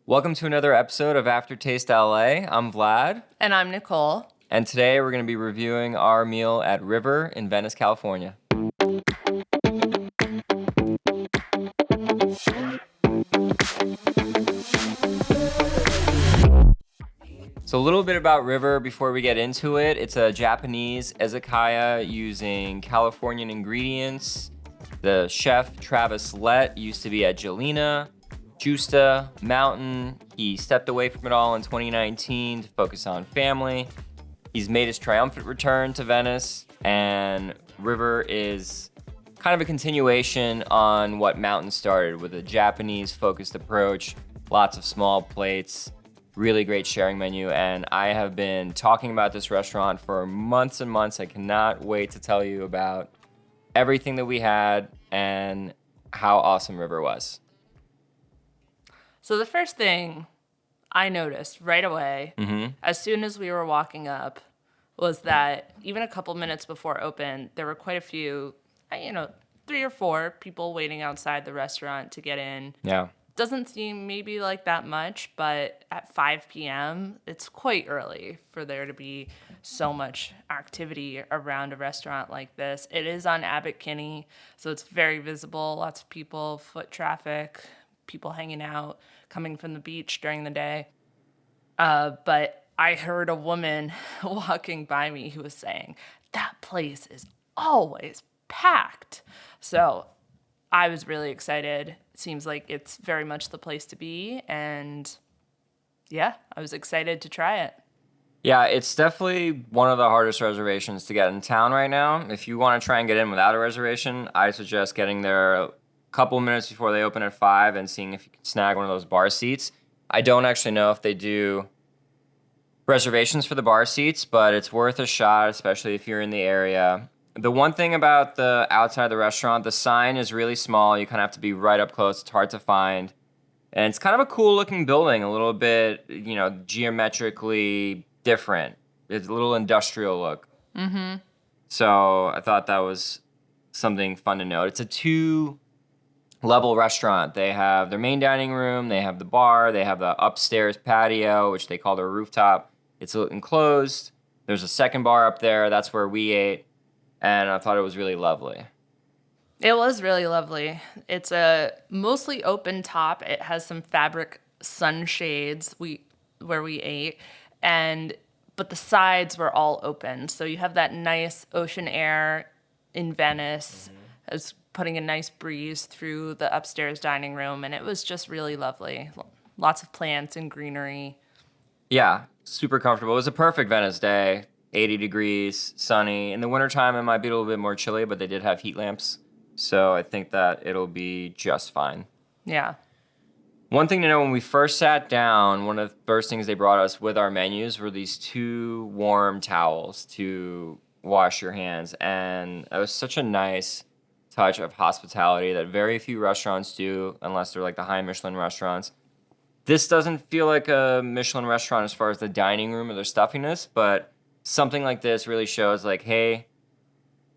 Welcome to another episode of Aftertaste LA. I'm Vlad. And I'm Nicole. And today we're going to be reviewing our meal at River in Venice, California. So a little bit about River before we get into it. It's a Japanese izakaya using Californian ingredients. The chef, Travis Lett, used to be at Jelena, Justa, Mountain. He stepped away from it all in 2019 to focus on family. He's made his triumphant return to Venice, and River is kind of a continuation on what Mountain started with a Japanese-focused approach, lots of small plates, really great sharing menu, and I have been talking about this restaurant for months and months. I cannot wait to tell you about everything that we had and how awesome River was. So the first thing I noticed right away, as soon as we were walking up, was that even a couple minutes before open, there were quite a few, 3 or 4 people waiting outside the restaurant to get in. Yeah. Doesn't seem maybe like that much, but at 5 p.m., it's quite early for there to be so much activity around a restaurant like this. It is on Abbot Kinney, so it's very visible, lots of people, foot traffic, people hanging out, coming from the beach during the day. But I heard a woman walking by me who was saying, that place is always packed. So I was really excited. It seems like it's very much the place to be. And yeah, I was excited to try it. Yeah, it's definitely one of the hardest reservations to get in town right now. If you want to try and get in without a reservation, I suggest getting there a couple minutes before they open at 5 and seeing if you can snag one of those bar seats. I don't actually know if they do reservations for the bar seats, but it's worth a shot, especially if you're in the area. The one thing about the outside of the restaurant, the sign is really small. You kind of have to be right up close. It's hard to find. And it's kind of a cool looking building, a little bit, geometrically different. It's a little industrial look. Mm-hmm. So I thought that was something fun to note. It's a 2-level restaurant. They have their main dining room, they have the bar, they have the upstairs patio, which they call their rooftop. It's enclosed. There's a second bar up there. That's where we ate. And I thought it was really lovely. It was really lovely. It's a mostly open top. It has some fabric sunshades where we ate, but the sides were all open. So you have that nice ocean air in Venice. It was putting a nice breeze through the upstairs dining room, and it was just really lovely. Lots of plants and greenery. Yeah, super comfortable. It was a perfect Venice day. 80 degrees, sunny. In the wintertime, it might be a little bit more chilly, but they did have heat lamps. So I think that it'll be just fine. Yeah. One thing to know, when we first sat down, one of the first things they brought us with our menus were these 2 warm towels to wash your hands. And it was such a nice touch of hospitality that very few restaurants do, unless they're like the high Michelin restaurants. This doesn't feel like a Michelin restaurant as far as the dining room or their stuffiness, but something like this really shows like, hey,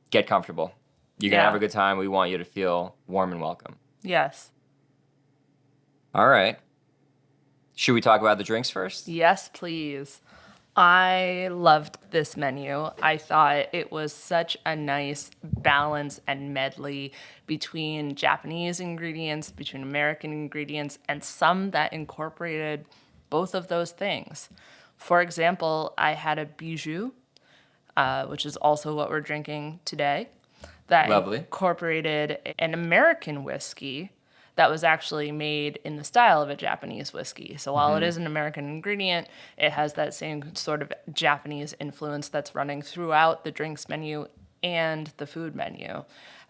get comfortable. You're going to have a good time. We want you to feel warm and welcome. Yes. All right. Should we talk about the drinks first? Yes, please. I loved this menu. I thought it was such a nice balance and medley between Japanese ingredients, between American ingredients, and some that incorporated both of those things. For example, I had a bijou, which is also what we're drinking today, that incorporated an American whiskey that was actually made in the style of a Japanese whiskey. So while it is an American ingredient, it has that same sort of Japanese influence that's running throughout the drinks menu and the food menu.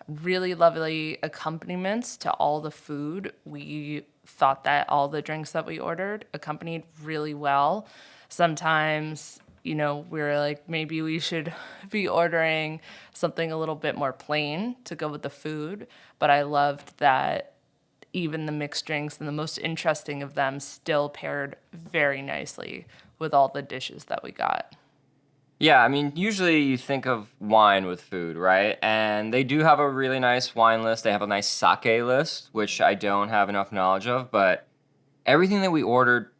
Really lovely accompaniments to all the food. We thought that all the drinks that we ordered accompanied really well. Sometimes, we were like, maybe we should be ordering something a little bit more plain to go with the food. But I loved that even the mixed drinks and the most interesting of them still paired very nicely with all the dishes that we got. Yeah, I mean, usually you think of wine with food, right? And they do have a really nice wine list. They have a nice sake list, which I don't have enough knowledge of, but everything that we ordered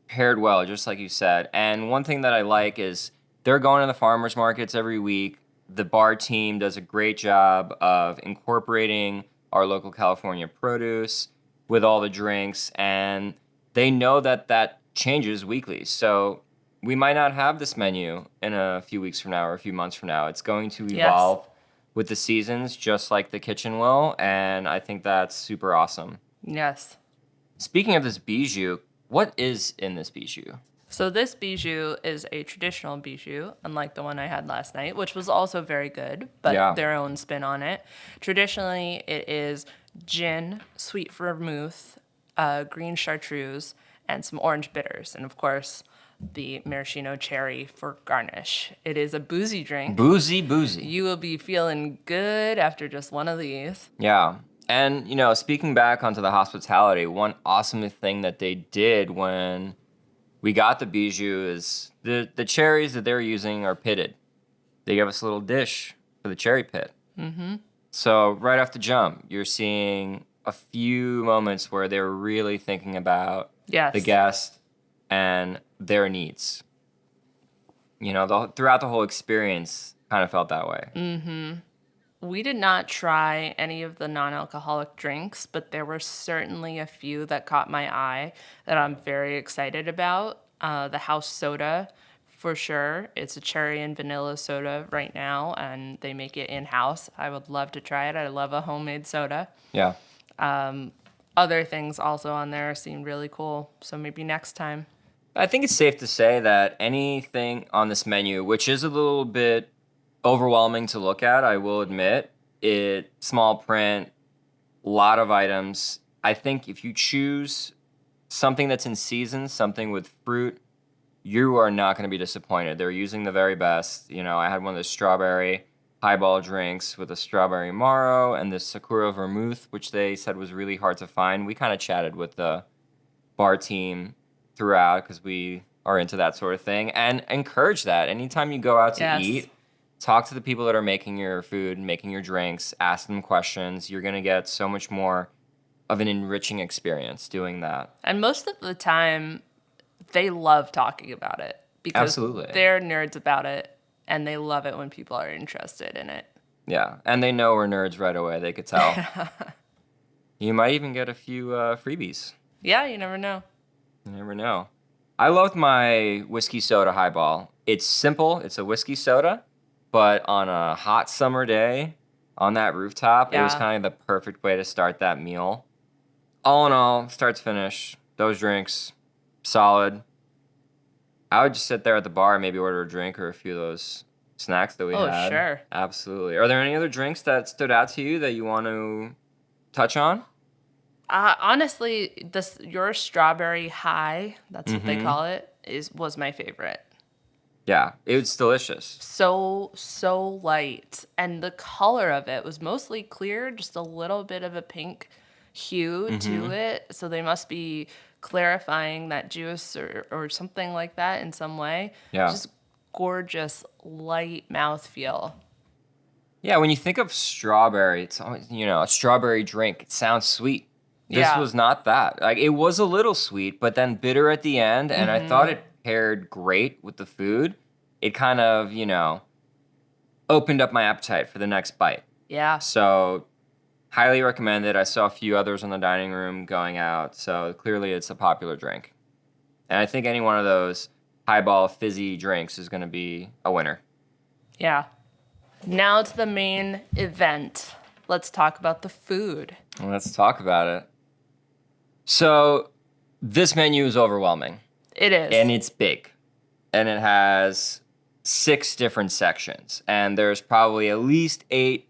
paired well, just like you said. And one thing that I like is they're going to the farmers markets every week. The bar team does a great job of incorporating our local California produce with all the drinks, and they know that that changes weekly. So we might not have this menu in a few weeks from now or a few months from now. It's going to evolve with the seasons, just like the kitchen will, and I think that's super awesome. Yes. Speaking of this bijou, what is in this bijou? So this bijou is a traditional bijou, unlike the one I had last night, which was also very good, but their own spin on it. Traditionally, it is gin, sweet vermouth, green chartreuse, and some orange bitters, and of course, the maraschino cherry for garnish. It is a boozy drink. Boozy. You will be feeling good after just one of these. Yeah. And, speaking back onto the hospitality, one awesome thing that they did when we got the bijou is the cherries that they're using are pitted. They gave us a little dish for the cherry pit. Mm-hmm. So right off the jump, you're seeing a few moments where they're really thinking about the guest and their needs. Throughout the whole experience, kind of felt that way. Mm-hmm. We did not try any of the non-alcoholic drinks, but there were certainly a few that caught my eye that I'm very excited about. The house soda, for sure. It's a cherry and vanilla soda right now, and they make it in-house. I would love to try it. I love a homemade soda. Yeah. Other things also on there seem really cool, so maybe next time. I think it's safe to say that anything on this menu, which is a little bit overwhelming to look at, I will admit. It small print, a lot of items. I think if you choose something that's in season, something with fruit, you are not going to be disappointed. They're using the very best. I had one of the strawberry highball drinks with a strawberry marrow and this sakura vermouth, which they said was really hard to find. We kind of chatted with the bar team throughout because we are into that sort of thing, and encourage that. Anytime you go out to eat, talk to the people that are making your food, making your drinks, ask them questions. You're going to get so much more of an enriching experience doing that. And most of the time, they love talking about it because they're nerds about it, and they love it when people are interested in it. Yeah, and they know we're nerds right away. They could tell. You might even get a few freebies. Yeah, you never know. You never know. I loved my whiskey soda highball. It's simple. It's a whiskey soda. But on a hot summer day, on that rooftop, it was kind of the perfect way to start that meal. All in all, start to finish, those drinks, solid. I would just sit there at the bar and maybe order a drink or a few of those snacks that we had. Oh, sure. Absolutely. Are there any other drinks that stood out to you that you want to touch on? Honestly, your strawberry high, that's what they call it, was my favorite. Yeah, it was delicious. So light. And the color of it was mostly clear, just a little bit of a pink hue to it. So they must be clarifying that juice or something like that in some way. Yeah. Just gorgeous, light mouthfeel. Yeah, when you think of strawberry, it's always, a strawberry drink. It sounds sweet. This was not that. Like, it was a little sweet, but then bitter at the end, and I thought it paired great with the food. It kind of, opened up my appetite for the next bite. Yeah. So, highly recommend it. I saw a few others in the dining room going out, so clearly it's a popular drink. And I think any one of those highball fizzy drinks is going to be a winner. Yeah. Now to the main event. Let's talk about the food. Let's talk about it. So, this menu is overwhelming. It is. And it's big. And it has 6 different sections. And there's probably at least 8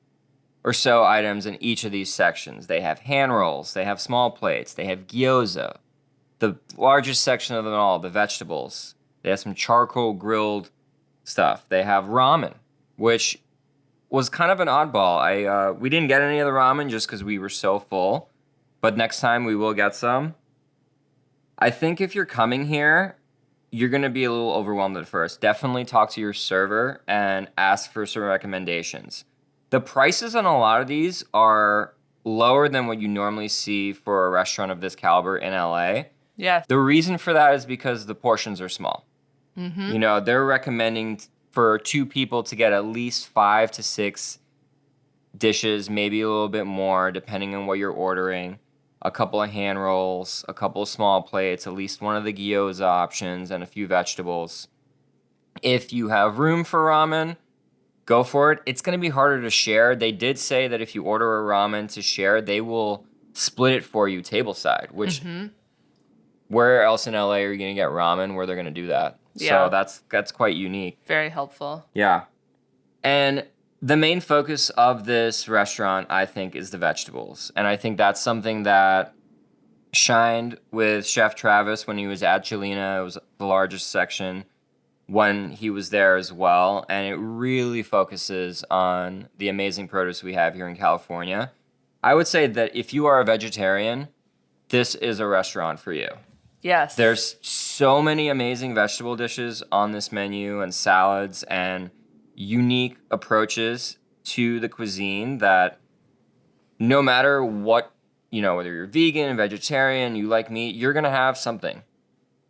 or so items in each of these sections. They have hand rolls, they have small plates, they have gyoza. The largest section of them all, the vegetables. They have some charcoal grilled stuff. They have ramen, which was kind of an oddball. We didn't get any of the ramen just because we were so full. But next time we will get some. I think if you're coming here, you're going to be a little overwhelmed at first. Definitely talk to your server and ask for some recommendations. The prices on a lot of these are lower than what you normally see for a restaurant of this caliber in LA. Yes. The reason for that is because the portions are small. Mm-hmm. You know, they're recommending for 2 people to get at least 5 to 6 dishes, maybe a little bit more, depending on what you're ordering. A couple of hand rolls, a couple of small plates, at least one of the gyoza options, and a few vegetables. If you have room for ramen, go for it. It's going to be harder to share. They did say that if you order a ramen to share, they will split it for you tableside, which where else in LA are you going to get ramen where they're going to do that? Yeah. So that's quite unique. Very helpful. Yeah. And the main focus of this restaurant, I think, is the vegetables. And I think that's something that shined with Chef Travis when he was at Gelina. It was the largest section when he was there as well. And it really focuses on the amazing produce we have here in California. I would say that if you are a vegetarian, this is a restaurant for you. Yes. There's so many amazing vegetable dishes on this menu and salads and unique approaches to the cuisine that no matter what, you know, whether you're vegan, vegetarian, you like meat, you're going to have something.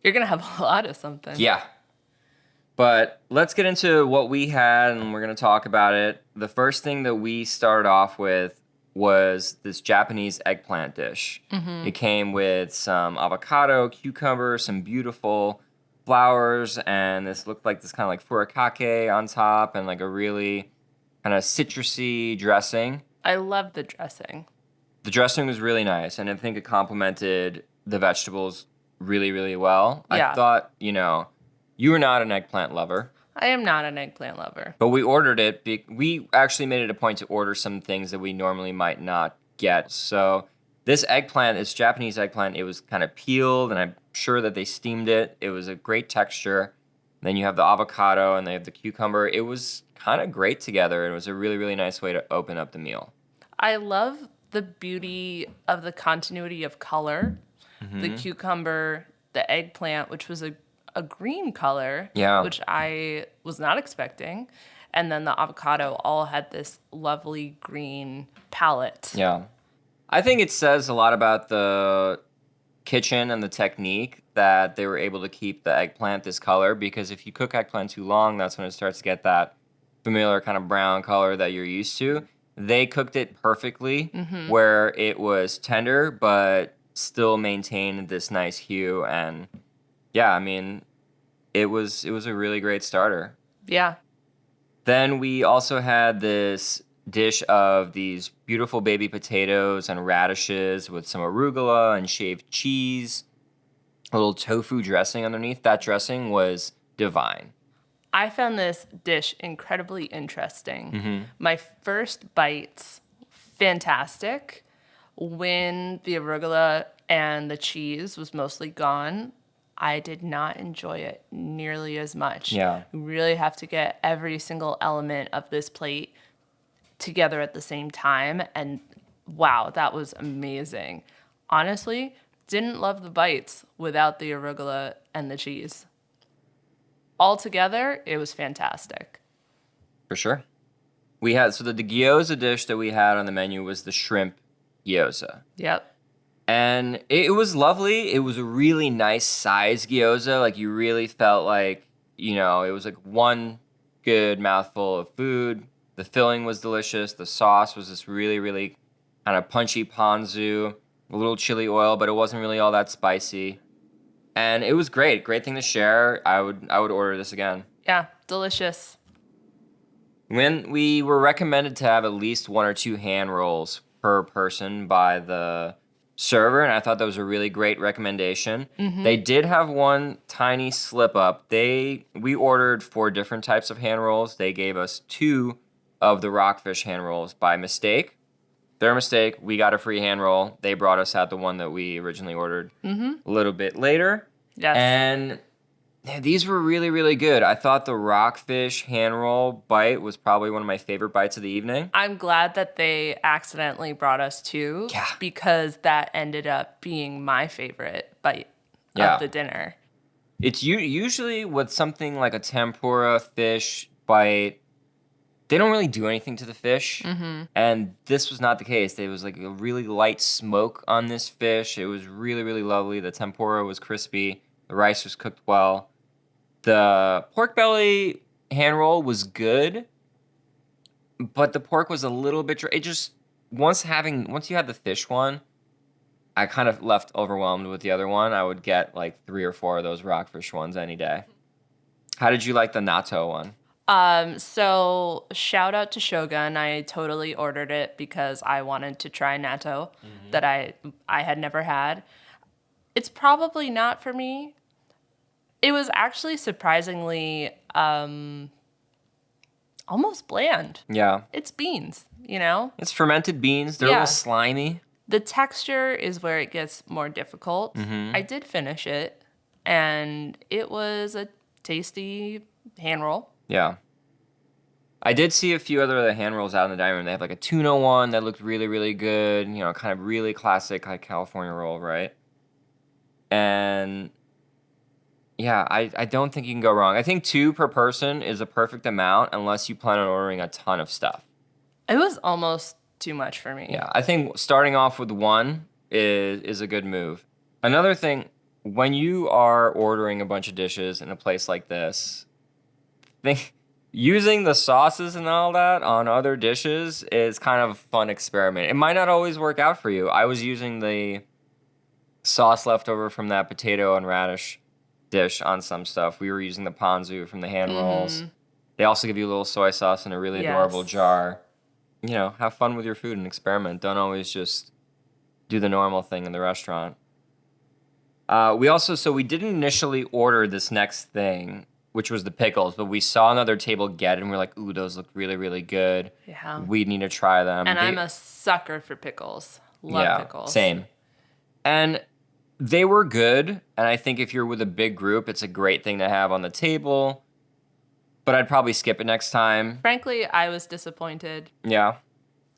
You're going to have a lot of something. Yeah. But let's get into what we had and we're going to talk about it. The first thing that we started off with was this Japanese eggplant dish. Mm-hmm. It came with some avocado, cucumber, some beautiful flowers, and this looked like this kind of like furikake on top and like a really kind of citrusy dressing. I love the dressing. The dressing was really nice, and I think it complemented the vegetables really, really well. Yeah. I thought, you know, you were not an eggplant lover. I am not an eggplant lover. But we ordered it. We actually made it a point to order some things that we normally might not get. So this eggplant, this Japanese eggplant, it was kind of peeled, and I'm sure that they steamed it. It was a great texture. Then you have the avocado, and they have the cucumber. It was kind of great together. It was a really, really nice way to open up the meal. I love the beauty of the continuity of color. Mm-hmm. The cucumber, the eggplant, which was a green color, which I was not expecting. And then the avocado all had this lovely green palette. Yeah. I think it says a lot about the kitchen and the technique that they were able to keep the eggplant this color, because if you cook eggplant too long, that's when it starts to get that familiar kind of brown color that you're used to. They cooked it perfectly where it was tender, but still maintained this nice hue. And yeah, I mean, it was a really great starter. Yeah. Then we also had this dish of these beautiful baby potatoes and radishes with some arugula and shaved cheese, a little tofu dressing underneath. That dressing was divine. I found this dish incredibly interesting. My first bites, fantastic. When the arugula and the cheese was mostly gone, I did not enjoy it nearly as much. Yeah. You really have to get every single element of this plate together at the same time. And wow, that was amazing. Honestly, didn't love the bites without the arugula and the cheese. Altogether, it was fantastic. For sure. We had, so the gyoza dish that we had on the menu was the shrimp gyoza. Yep. And it was lovely. It was a really nice size gyoza. Like, you really felt like, you know, it was like one good mouthful of food. The filling was delicious. The sauce was this really, really kind of punchy ponzu, a little chili oil, but it wasn't really all that spicy. And it was great. Great thing to share. I would order this again. Yeah, delicious. When we were recommended to have at least 1 or 2 hand rolls per person by the server, and I thought that was a really great recommendation. They did have one tiny slip up. We ordered 4 different types of hand rolls. They gave us 2 of the rockfish hand rolls by mistake. Their mistake. We got a free hand roll. They brought us out the one that we originally ordered a little bit later. Yes. And these were really, really good. I thought the rockfish hand roll bite was probably one of my favorite bites of the evening. I'm glad that they accidentally brought us 2 because that ended up being my favorite bite of the dinner. It's usually with something like a tempura fish bite, they don't really do anything to the fish. And this was not the case. There was like a really light smoke on this fish. It was really, really lovely. The tempura was crispy. The rice was cooked well. The pork belly hand roll was good, but the pork was a little bit dry. It just, once you had the fish one, I kind of left overwhelmed with the other one. I would get like 3 or 4 of those rockfish ones any day. How did you like the natto one? So shout out to Shogun. I totally ordered it because I wanted to try natto that I had never had. It's probably not for me. It was actually surprisingly almost bland. Yeah. It's beans, you know? It's fermented beans. They're a little slimy. The texture is where it gets more difficult. I did finish it, and it was a tasty hand roll. Yeah. I did see a few other of the hand rolls out in the dining room. They have like a tuna one that looked really, really good. You know, kind of really classic like California roll, right? And yeah, I don't think you can go wrong. I think 2 per person is a perfect amount unless you plan on ordering a ton of stuff. It was almost too much for me. Yeah, I think starting off with 1 is a good move. Another thing, when you are ordering a bunch of dishes in a place like this, using the sauces and all that on other dishes is kind of a fun experiment. It might not always work out for you. I was using the sauce left over from that potato and radish dish on some stuff. We were using the ponzu from the hand rolls. They also give you a little soy sauce in a really adorable jar. You know, have fun with your food and experiment. Don't always just do the normal thing in the restaurant. We didn't initially order this next thing, which was the pickles, but we saw another table get it, and we're like, ooh, those look really, really good. Yeah. We need to try them. And I'm a sucker for pickles. Love pickles. Same. And they were good, and I think if you're with a big group, it's a great thing to have on the table. But I'd probably skip it next time. Frankly, I was disappointed. Yeah.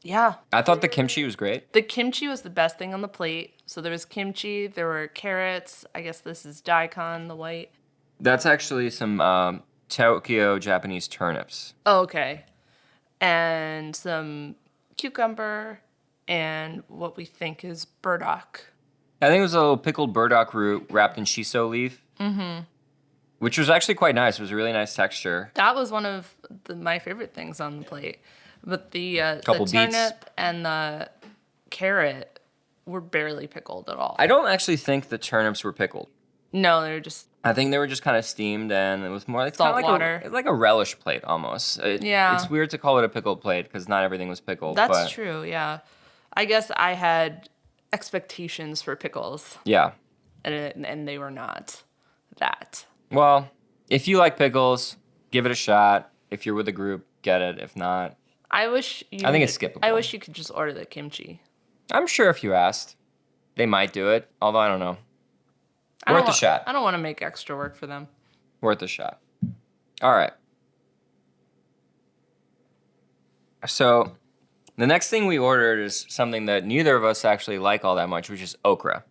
Yeah. I thought the kimchi was great. The kimchi was the best thing on the plate. So there was kimchi, there were carrots. I guess this is daikon, the white. That's actually some Tokyo Japanese turnips. Oh, okay. And some cucumber and what we think is burdock. I think it was a little pickled burdock root wrapped in shiso leaf. Which was actually quite nice. It was a really nice texture. That was one of my favorite things on the plate. But the Couple turnip beets. and the carrot were barely pickled at all. I don't actually think the turnips were pickled. No, they were just... I think they were just kind of steamed, and it was more like Salt kinda water. It's like a relish plate almost. Yeah. It's weird to call it a pickled plate because not everything was pickled. That's true, yeah. I guess I had expectations for pickles, Yeah. and they were not that. Well, if you like pickles, give it a shot. If you're with a group, get it. If not, I think it's skippable. I wish you could just order the kimchi. I'm sure if you asked, they might do it. Although I don't know. Worth a shot. I don't want to make extra work for them. Worth a shot. All right. So the next thing we ordered is something that neither of us actually like all that much, which is okra.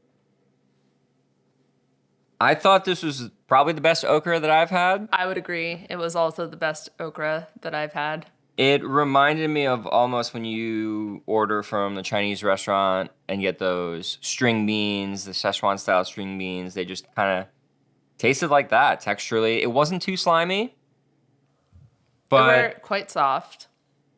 I thought this was probably the best okra that I've had. I would agree. It was also the best okra that I've had. It reminded me of almost when you order from the Chinese restaurant and get those string beans, the Szechuan style string beans. They just kind of tasted like that texturally. It wasn't too slimy, but They were quite soft.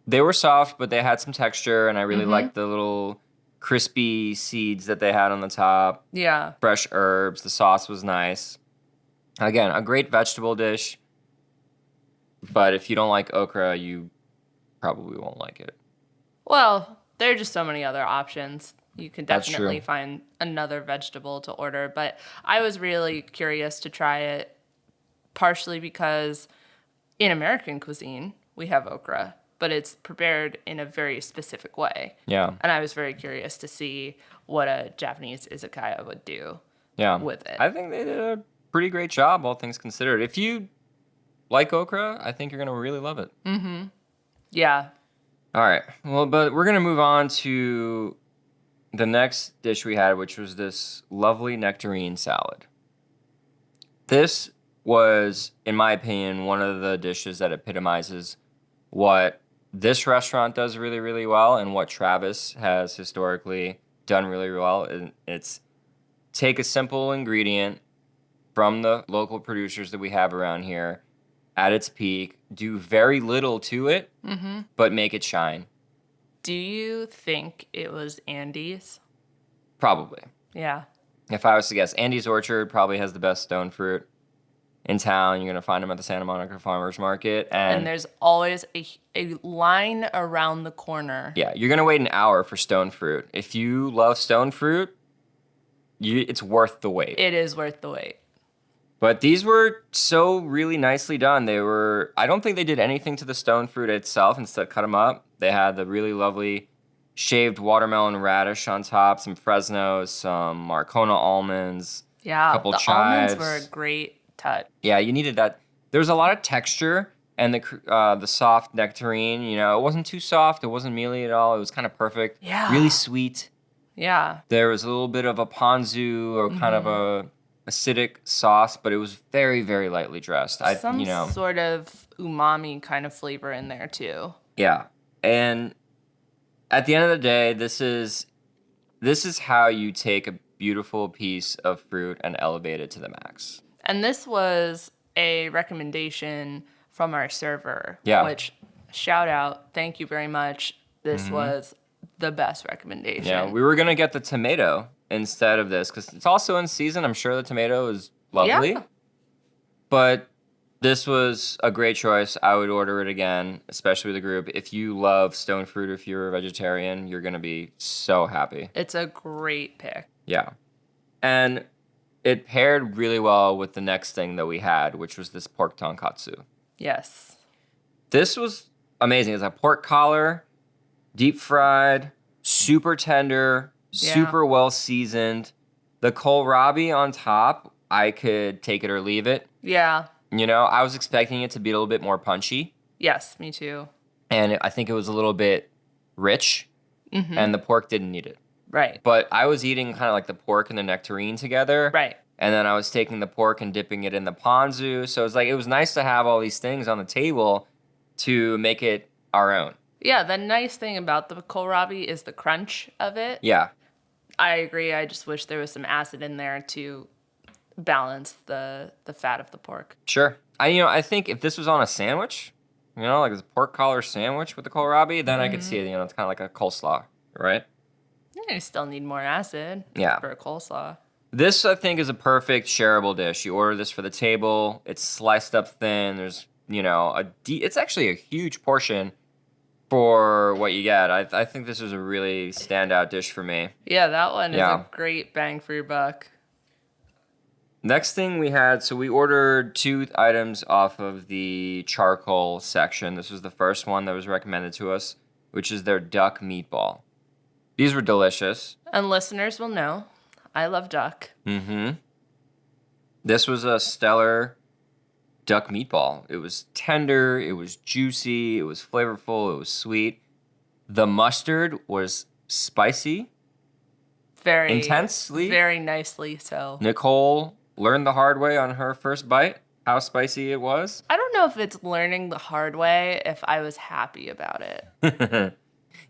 They were soft, but they had some texture, and I really liked the little crispy seeds that they had on the top. Yeah. Fresh herbs. The sauce was nice. Again, a great vegetable dish, but if you don't like okra, you probably won't like it. Well, there are just so many other options. You can That's definitely true. find another vegetable to order, but I was really curious to try it partially because in American cuisine, we have okra, but it's prepared in a very specific way. Yeah. And I was very curious to see what a Japanese izakaya would do Yeah. with it. I think they did a pretty great job, all things considered. If you like okra, I think you're going to really love it. Yeah. All right. Well, but we're going to move on to the next dish we had, which was this lovely nectarine salad. This was, in my opinion, one of the dishes that epitomizes what this restaurant does really, really well, and what Travis has historically done really well, and it's take a simple ingredient from the local producers that we have around here at its peak, do very little to it, but make it shine. Do you think it was Andy's? Probably. Yeah. If I was to guess, Andy's Orchard probably has the best stone fruit in town. You're going to find them at the Santa Monica Farmers Market. And there's always a line around the corner. Yeah, you're going to wait an hour for stone fruit. If you love stone fruit, it's worth the wait. It is worth the wait. But these were so really nicely done. I don't think they did anything to the stone fruit itself. Instead, cut them up. They had the really lovely shaved watermelon radish on top, some Fresnos, some Marcona almonds, Yeah, a couple the chives. almonds were a great touch. Yeah, you needed that. There was a lot of texture, and the soft nectarine, it wasn't too soft. It wasn't mealy at all. It was kind of perfect. Yeah. Really sweet. Yeah. There was a little bit of a ponzu or kind of a acidic sauce, but it was very, very lightly dressed. Some sort of umami kind of flavor in there too. Yeah. And at the end of the day, this is how you take a beautiful piece of fruit and elevate it to the max. And this was a recommendation from our server. Yeah. Which, shout out, thank you very much. This was the best recommendation. Yeah, we were going to get the tomato instead of this because it's also in season. I'm sure the tomato is lovely. Yeah. But this was a great choice. I would order it again, especially with the group. If you love stone fruit, if you're a vegetarian, you're going to be so happy. It's a great pick. Yeah. And it paired really well with the next thing that we had, which was this pork tonkatsu. Yes. This was amazing. It's a pork collar, deep fried, super tender, super well seasoned. The kohlrabi on top, I could take it or leave it. Yeah. I was expecting it to be a little bit more punchy. Yes, me too. And I think it was a little bit rich, and the pork didn't need it. Right. But I was eating kind of like the pork and the nectarine together. Right. And then I was taking the pork and dipping it in the ponzu. So it was nice to have all these things on the table to make it our own. Yeah, the nice thing about the kohlrabi is the crunch of it. Yeah. I agree. I just wish there was some acid in there to balance the fat of the pork. Sure. I think if this was on a sandwich, like a pork collar sandwich with the kohlrabi, then I could see it. It's kind of like a coleslaw, right? You still need more acid for a coleslaw. This, I think, is a perfect shareable dish. You order this for the table. It's sliced up thin. There's, it's actually a huge portion for what you get. I think this is a really standout dish for me. Yeah, that one is a great bang for your buck. Next thing we had, so we ordered 2 items off of the charcoal section. This was the first one that was recommended to us, which is their duck meatball. These were delicious. And listeners will know, I love duck. Mm-hmm. This was a stellar duck meatball. It was tender, it was juicy, it was flavorful, it was sweet. The mustard was spicy. Very intensely. Very nicely so. Nicole learned the hard way on her first bite how spicy it was. I don't know if it's learning the hard way if I was happy about it.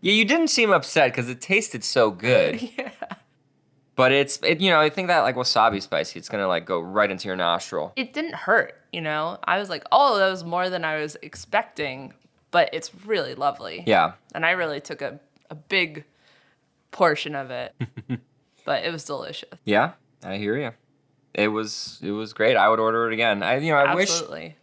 Yeah, you didn't seem upset because it tasted so good. Yeah. But I think that like wasabi spicy, it's gonna like go right into your nostril. It didn't hurt, I was like, oh, that was more than I was expecting, but it's really lovely. Yeah. And I really took a big portion of it, but it was delicious. Yeah, I hear you. It was great. I would order it again. I wish Absolutely.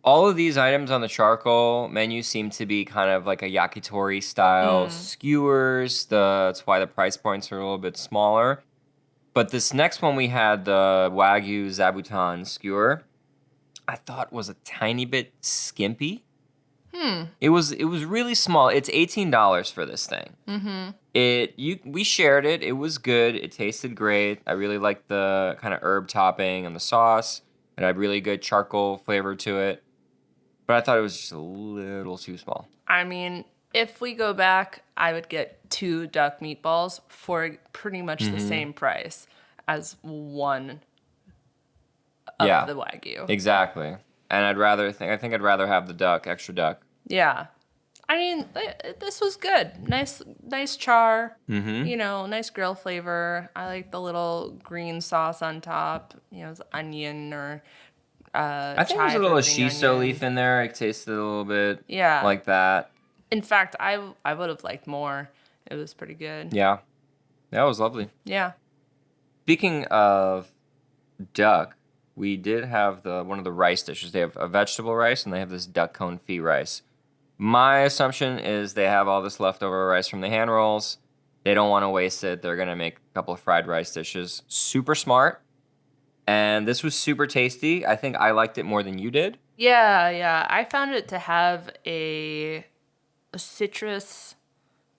all of these items on the charcoal menu seem to be kind of like a yakitori style skewers. That's why the price points are a little bit smaller. But this next one we had, the Wagyu Zabuton skewer, I thought was a tiny bit skimpy. It was really small. It's $18 for this thing. We shared it. It was good. It tasted great. I really liked the kind of herb topping and the sauce. It had really good charcoal flavor to it. But I thought it was just a little too small. I mean, if we go back, I would get 2 duck meatballs for pretty much the same price as one of the Wagyu. Exactly. And I think I'd rather have the extra duck. Yeah. I mean, this was good. Nice char. Mm-hmm. You know, nice grill flavor. I like the little green sauce on top. You know, it's onion or I think there's a chive little or green shiso onion. leaf in there. It tasted a little bit Yeah. like that. In fact, I would have liked more. It was pretty good. Yeah. That was lovely. Yeah. Speaking of duck, we did have one of the rice dishes. They have a vegetable rice and they have this duck confit rice. My assumption is they have all this leftover rice from the hand rolls. They don't want to waste it. They're going to make a couple of fried rice dishes. Super smart. And this was super tasty. I think I liked it more than you did. Yeah. I found it to have a citrus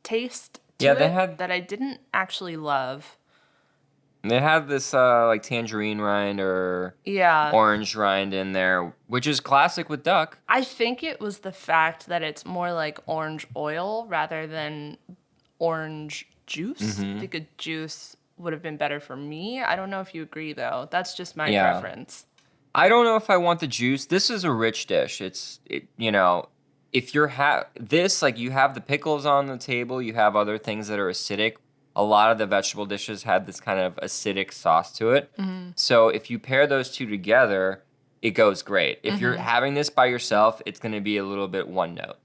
taste to Yeah, they it had- that I didn't actually love. They had this like tangerine rind or Yeah. orange rind in there, which is classic with duck. I think it was the fact that it's more like orange oil rather than orange juice. I think a juice would have been better for me. I don't know if you agree, though. That's just my Yeah. preference. I don't know if I want the juice. This is a rich dish. If you're you have the pickles on the table, you have other things that are acidic. A lot of the vegetable dishes had this kind of acidic sauce to it. So if you pair those two together, it goes great. If you're having this by yourself, it's going to be a little bit one note.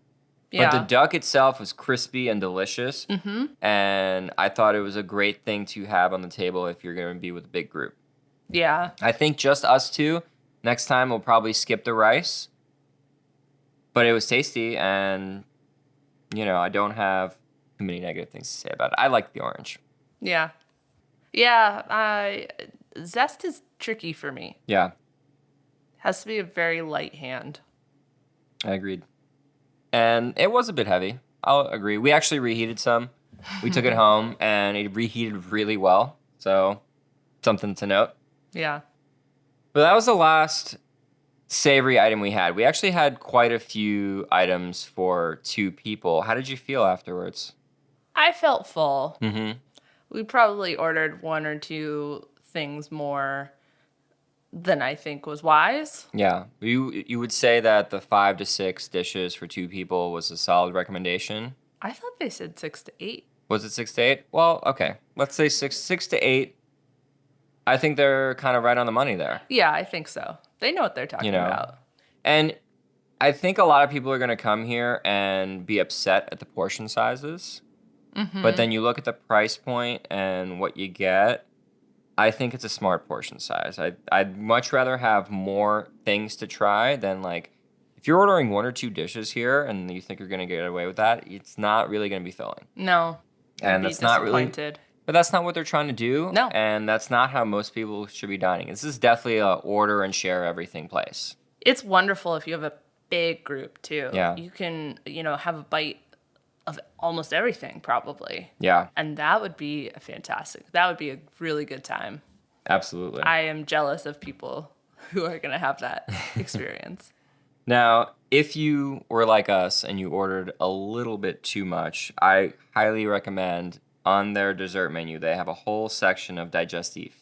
Yeah. But the duck itself was crispy and delicious. And I thought it was a great thing to have on the table if you're going to be with a big group. Yeah. I think just us two. Next time we'll probably skip the rice. But it was tasty, and I don't have too many negative things to say about it. I like the orange. Yeah. Zest is tricky for me. Yeah, Has to be a very light hand. I agreed. And it was a bit heavy. I'll agree. We actually reheated some. We took it home, and it reheated really well. So, something to note. Yeah. But that was the last savory item we had. We actually had quite a few items for two people. How did you feel afterwards? I felt full. Mm-hmm. We probably ordered one or two things more than I think was wise. Yeah. You would say that the 5 to 6 dishes for two people was a solid recommendation? I thought they said 6 to 8. Was it 6 to 8? Well, okay. Let's say 6 to 8. I think they're kind of right on the money there. Yeah, I think so. They know what they're talking about. And I think a lot of people are going to come here and be upset at the portion sizes. But then you look at the price point and what you get. I think it's a smart portion size. I'd much rather have more things to try than if you're ordering 1 or 2 dishes here and you think you're going to get away with that, it's not really going to be filling. No. And that's not really. Disappointed. But that's not what they're trying to do. No. And that's not how most people should be dining. This is definitely a order and share everything place. It's wonderful if you have a big group too. Yeah. You can, have a bite of almost everything probably. Yeah, And that would be fantastic. That would be a really good time. absolutely. I am jealous of people who are going to have that experience. Now, if you were like us and you ordered a little bit too much, I highly recommend on their dessert menu, they have a whole section of digestif.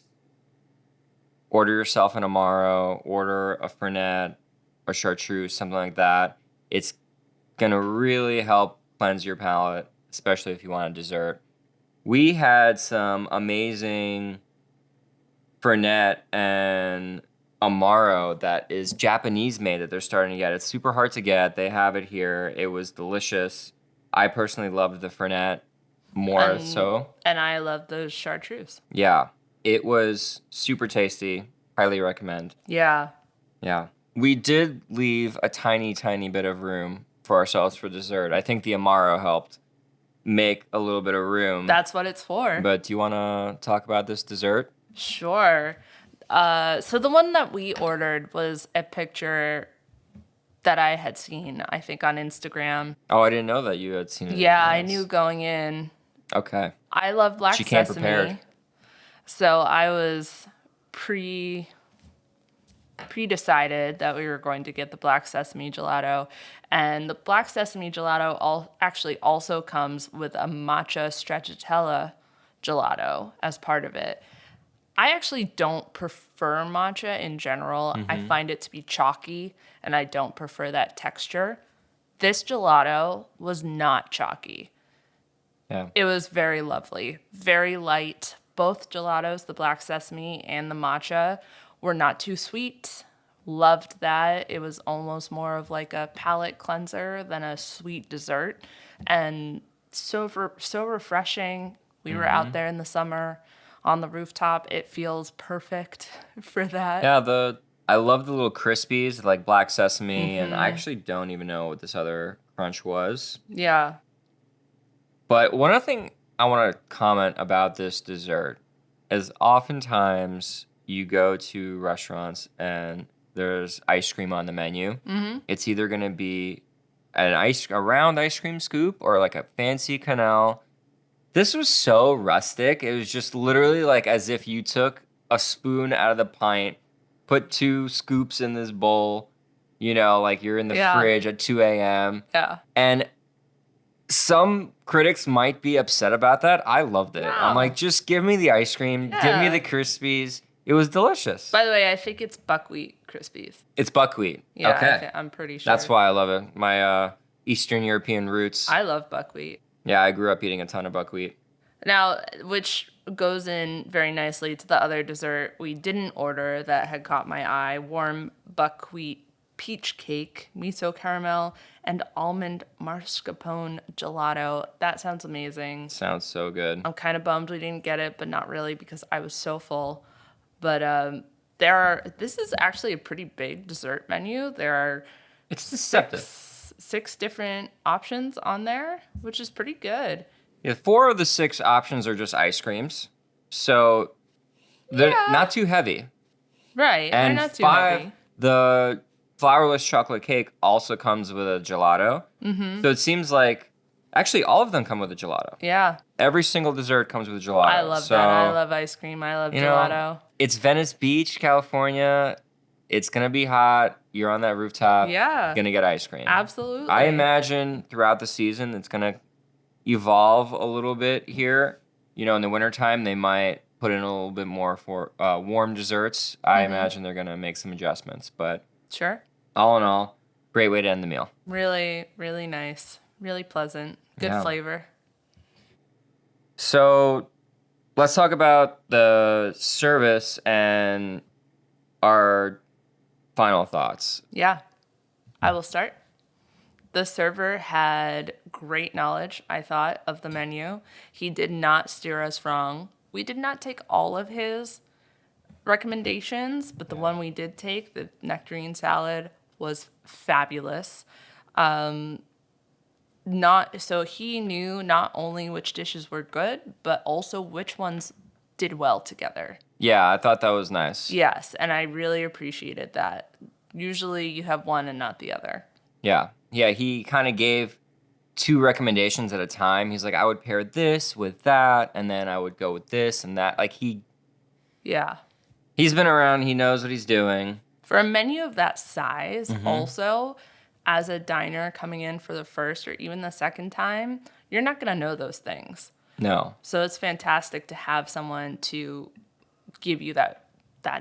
Order yourself an Amaro, order a Fernet, a Chartreuse, something like that. It's going to really help cleanse your palate, especially if you want a dessert. We had some amazing Fernet and Amaro that is Japanese made that they're starting to get. It's super hard to get. They have it here. It was delicious. I personally loved the Fernet more so. And I love those chartreuse. Yeah. It was super tasty. Highly recommend. Yeah. Yeah. We did leave a tiny, tiny bit of room for ourselves for dessert. I think the Amaro helped make a little bit of room. That's what it's for. But do you want to talk about this dessert? Sure. So the one that we ordered was a picture that I had seen, I think, on Instagram. Oh, I didn't know that you had seen it. Yeah, I Nice. knew going in. Okay. I love black She came sesame. prepared. So I was pre-decided that we were going to get the black sesame gelato. And the black sesame gelato actually also comes with a matcha stracciatella gelato as part of it. I actually don't prefer matcha in general. I find it to be chalky, and I don't prefer that texture. This gelato was not chalky. Yeah. It was very lovely, very light. Both gelatos, the black sesame and the matcha, were not too sweet. Loved that. It was almost more of like a palate cleanser than a sweet dessert. And so refreshing. We were out there in the summer on the rooftop. It feels perfect for that. Yeah, I love the little crispies, like black sesame, and I actually don't even know what this other crunch was. Yeah. But one other thing I want to comment about this dessert is oftentimes you go to restaurants and there's ice cream on the menu. Mm-hmm. It's either going to be a round ice cream scoop or like a fancy canal. This was so rustic. It was just literally like as if you took a spoon out of the pint, put 2 scoops in this bowl, like you're in the fridge at 2 a.m. Yeah. And some critics might be upset about that. I loved it. No. I'm like, just give me the ice cream. Yeah. Give me the Krispies. It was delicious. By the way, I think it's buckwheat Krispies. It's buckwheat. Yeah, okay. I'm pretty sure. That's why I love it. My Eastern European roots. I love buckwheat. Yeah, I grew up eating a ton of buckwheat. Now, which goes in very nicely to the other dessert we didn't order that had caught my eye, warm buckwheat peach cake, miso caramel, and almond mascarpone gelato. That sounds amazing. Sounds so good. I'm kind of bummed we didn't get it, but not really because I was so full. But this is actually a pretty big dessert menu. There are It's deceptive. six different options on there, which is pretty good. Yeah, 4 of the 6 options are just ice creams. So they're not too heavy. Right. And they're not too 5, heavy. the flourless chocolate cake also comes with a gelato. Mm-hmm. So it seems like, actually, all of them come with a gelato. Yeah. Every single dessert comes with a gelato. I love that. I love ice cream. I love gelato. It's Venice Beach, California. It's going to be hot. You're on that rooftop. Yeah. Going to get ice cream. Absolutely. I imagine throughout the season, it's going to evolve a little bit here. In the wintertime, they might put in a little bit more for warm desserts. I imagine they're going to make some adjustments. But Sure. all in all, great way to end the meal. Really, really nice. Really pleasant. Good flavor. So let's talk about the service and our final thoughts. Yeah. I will start. The server had great knowledge, I thought, of the menu. He did not steer us wrong. We did not take all of his recommendations, but the one we did take, the nectarine salad, was fabulous. So he knew not only which dishes were good, but also which ones did well together. Yeah, I thought that was nice. Yes, and I really appreciated that. Usually you have one and not the other. Yeah. Yeah, he kind of gave 2 recommendations at a time. He's like, I would pair this with that, and then I would go with this and that. Like, Yeah. he's been around. He knows what he's doing. For a menu of that size, also, as a diner coming in for the first or even the second time, you're not going to know those things. No. So it's fantastic to have someone to give you that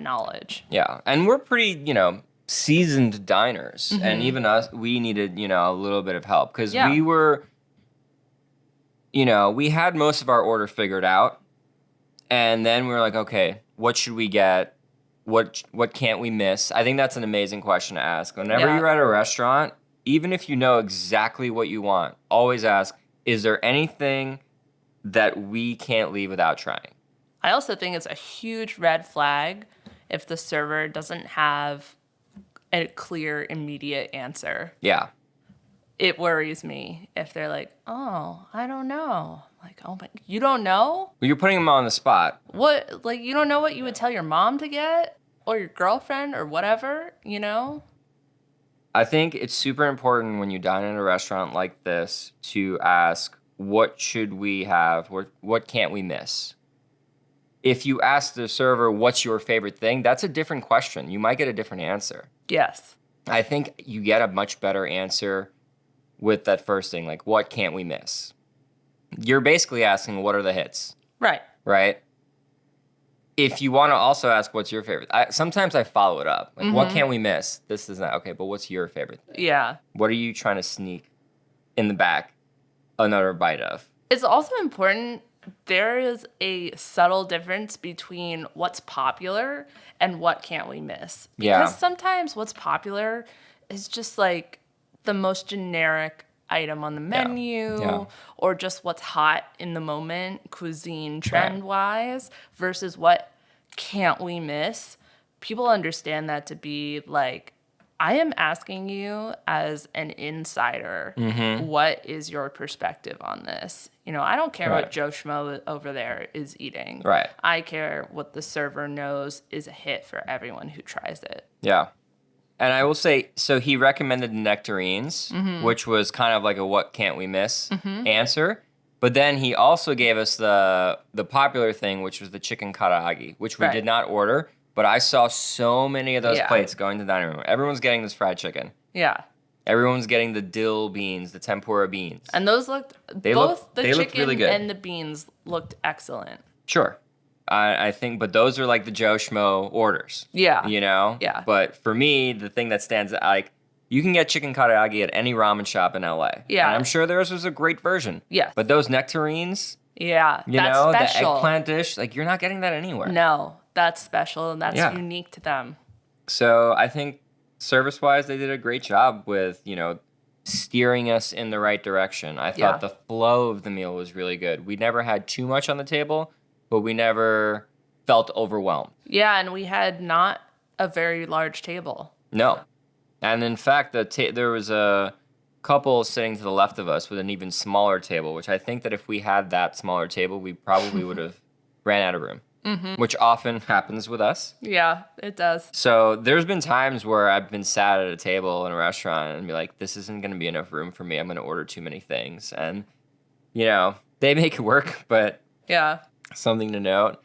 knowledge. Yeah. And we're pretty, seasoned diners. And even us, we needed, a little bit of help. Because we were, we had most of our order figured out. And then we were like, okay, what should we get? What can't we miss? I think that's an amazing question to ask. Whenever you're at a restaurant, even if you know exactly what you want, always ask, is there anything that we can't leave without trying? I also think it's a huge red flag if the server doesn't have a clear, immediate answer. Yeah. It worries me if they're like, oh, I don't know. Like, oh my, you don't know? Well, you're putting them on the spot. What, like, you don't know what you would tell your mom to get? Or your girlfriend or whatever, I think it's super important when you dine in a restaurant like this to ask, what should we have? What can't we miss? If you ask the server, what's your favorite thing? That's a different question. You might get a different answer. Yes. I think you get a much better answer with that first thing, like, what can't we miss? You're basically asking, what are the hits? Right. Right? if you want to also ask what's your favorite, sometimes I follow it up. Like, what can't we miss? This is not okay, but what's your favorite thing? Yeah. What are you trying to sneak in the back another bite of? It's also important. There is a subtle difference between what's popular and what can't we miss. Because sometimes what's popular is just like the most generic item on the menu or just what's hot in the moment, cuisine trend-wise, versus what can't we miss. People understand that to be like, I am asking you as an insider, what is your perspective on this? You know, I don't care what Joe Schmo over there is eating. Right. I care what the server knows is a hit for everyone who tries it. Yeah. And I will say, so he recommended nectarines, which was kind of like a what can't we miss answer. But then he also gave us the popular thing, which was the chicken karaage, which we did not order. But I saw so many of those plates going to the dining room. Everyone's getting this fried chicken. Yeah. Everyone's getting the dill beans, the tempura beans. And those looked, they both the looked really chicken good. and the beans looked excellent. Sure. I think, but those are like the Joe Schmo orders. Yeah. You know? Yeah. But for me, the thing that stands out, like, you can get chicken karaage at any ramen shop in LA. Yeah. And I'm sure theirs was a great version. Yes. But those nectarines, yeah, you that's know, special. the eggplant dish, like, you're not getting that anywhere. No, that's special and that's unique to them. So I think service-wise, they did a great job with, you know, steering us in the right direction. I thought the flow of the meal was really good. We never had too much on the table, but we never felt overwhelmed. Yeah, and we had not a very large table. No. And in fact, there was a couple sitting to the left of us with an even smaller table, which I think that if we had that smaller table, we probably would have ran out of room, which often happens with us. Yeah, it does. So there's been times where I've been sat at a table in a restaurant and be like, this isn't going to be enough room for me. I'm going to order too many things. And, you know, they make it work, but something to note.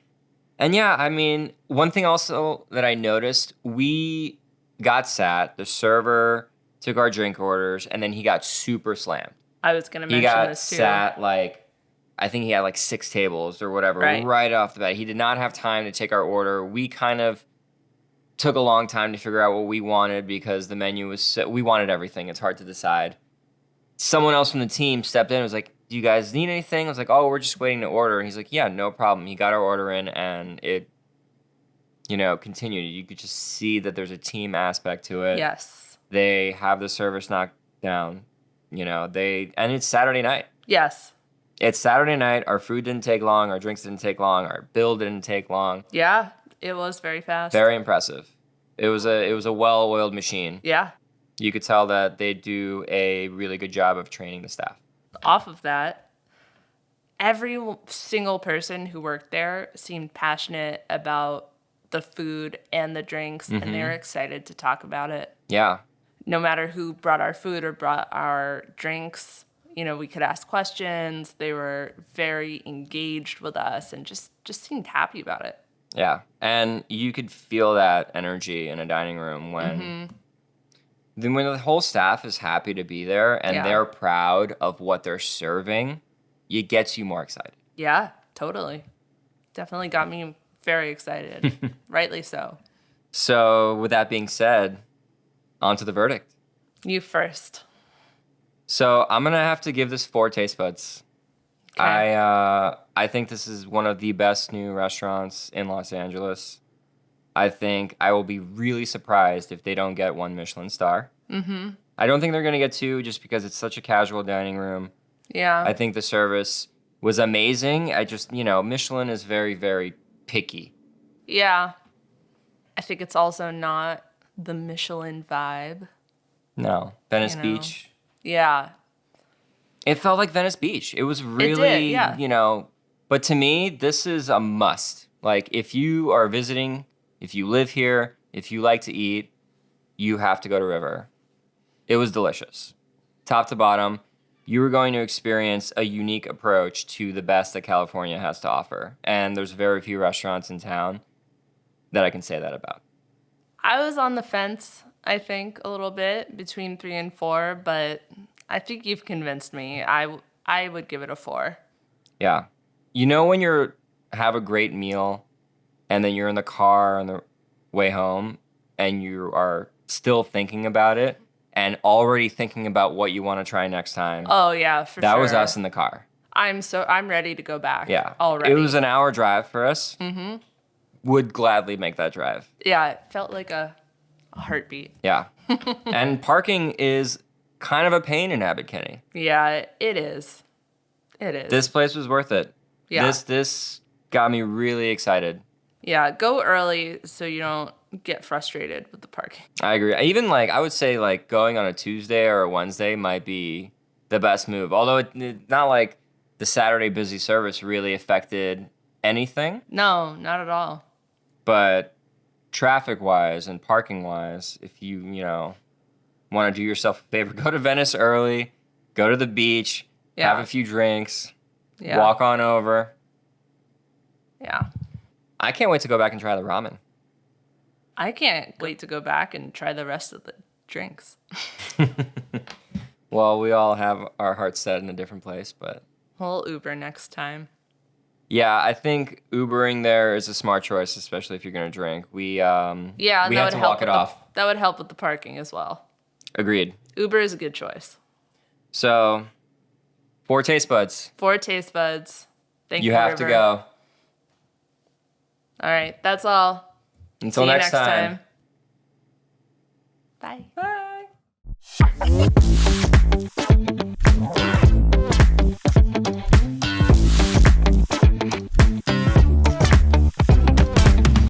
And yeah, I mean, one thing also that I noticed, we got sat, the server took our drink orders, and then he got super slammed. I was going to mention this too. He got sat like, I think he had like 6 tables or whatever right off the bat. He did not have time to take our order. We kind of took a long time to figure out what we wanted because the menu was, we wanted everything. It's hard to decide. Someone else from the team stepped in and was like, do you guys need anything? I was like, oh, we're just waiting to order. And he's like, yeah, no problem. He got our order in and it, you know, continued. You could just see that there's a team aspect to it. Yes. They have the service knocked down, you know, and it's Saturday night. Yes. It's Saturday night. Our food didn't take long. Our drinks didn't take long. Our bill didn't take long. Yeah, it was very fast. Very impressive. It was a well-oiled machine. Yeah. You could tell that they do a really good job of training the staff. Off of that, every single person who worked there seemed passionate about the food and the drinks, and they were excited to talk about it. Yeah. No matter who brought our food or brought our drinks, you know, we could ask questions. They were very engaged with us and just seemed happy about it. Yeah. And you could feel that energy in a dining room when the whole staff is happy to be there and they're proud of what they're serving, it gets you more excited. Yeah, totally. Definitely got me very excited. Rightly so. So with that being said, on to the verdict. You first. So I'm going to have to give this 4 taste buds. Okay. I think this is one of the best new restaurants in Los Angeles. I think I will be really surprised if they don't get 1 Michelin star. I don't think they're going to get 2 just because it's such a casual dining room. Yeah. I think the service was amazing. I just, you know, Michelin is very, very picky. Yeah. I think it's also not the Michelin vibe. No. Venice Beach. Yeah. It felt like Venice Beach. It was really, It did, yeah. you know, but to me, this is a must. Like, if you are visiting, if you live here, if you like to eat, you have to go to River. It was delicious. Top to bottom, you were going to experience a unique approach to the best that California has to offer. And there's very few restaurants in town that I can say that about. I was on the fence, I think, a little bit between 3 and 4, but I think you've convinced me. I would give it a 4. Yeah. You know when you have a great meal and then you're in the car on the way home, and you are still thinking about it and already thinking about what you want to try next time. Oh yeah, for sure. That was us in the car. I'm ready to go back. Yeah. Already. It was an hour drive for us. Mm-hmm. Would gladly make that drive. Yeah, it felt like a heartbeat. Yeah. And parking is kind of a pain in Abbot Kinney. Yeah, it is. It is. This place was worth it. Yeah. This got me really excited. Yeah, go early so you don't get frustrated with the parking. I agree. Even I would say going on a Tuesday or a Wednesday might be the best move. Although it's not like the Saturday busy service really affected anything. No, not at all. But traffic-wise and parking-wise, if you want to do yourself a favor, go to Venice early, go to the beach, have a few drinks, walk on over. Yeah. I can't wait to go back and try the ramen. I can't wait to go back and try the rest of the drinks. Well, we all have our hearts set in a different place, but... We'll Uber next time. Yeah, I think Ubering there is a smart choice, especially if you're going to drink. We had to walk it off. That would help with the parking as well. Agreed. Uber is a good choice. So, 4 taste buds. 4 taste buds. Thank you, You have to go. All right, that's all. Until See you next time. Bye. Bye.